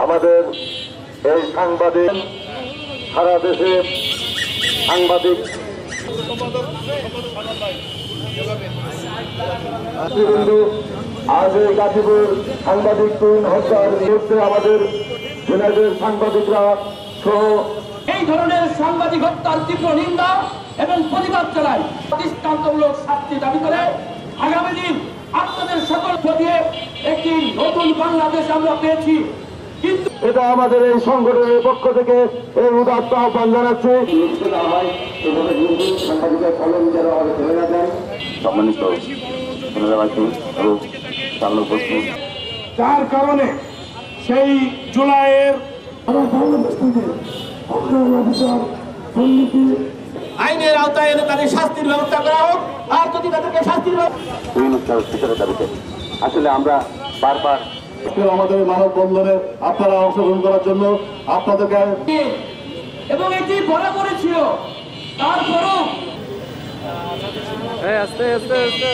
আমাদের এই সাংবাদিক সারা দেশে সাংবাদিক আজ এই গাজীপুর সাংবাদিক তরুণ হত্যার বিরুদ্ধে আমাদের জেলাদের সাংবাদিকরা সহ এই ধরনের সাংবাদিক হত্যার তীব্র নিন্দা এবং প্রতিবাদ চালায় দৃষ্টান্তমূলক শাস্তি দাবি করে আগামী দিন আপনাদের সকল দিয়ে একটি নতুন বাংলাদেশ আমরা পেয়েছি। কিন্তু এটা আমাদের এই সংগঠনের পক্ষ থেকে এই উদাত্ত আহ্বান যাচ্ছি। সম্মানিত যার কারণে সেই জুলাইয়ের আইনের আওতায় এনে তাদের শাস্তির ব্যবস্থা করা হোক। আর যদি তাদেরকে শাস্তির দাবিতে আসলে আমরা বারবার আমাদের মানববন্ধনে আপনারা অংশগ্রহণ করার জন্য আপনাদেরকে এবং এটি বরাবরই ছিল। তারপরও আস্তে আস্তে আস্তে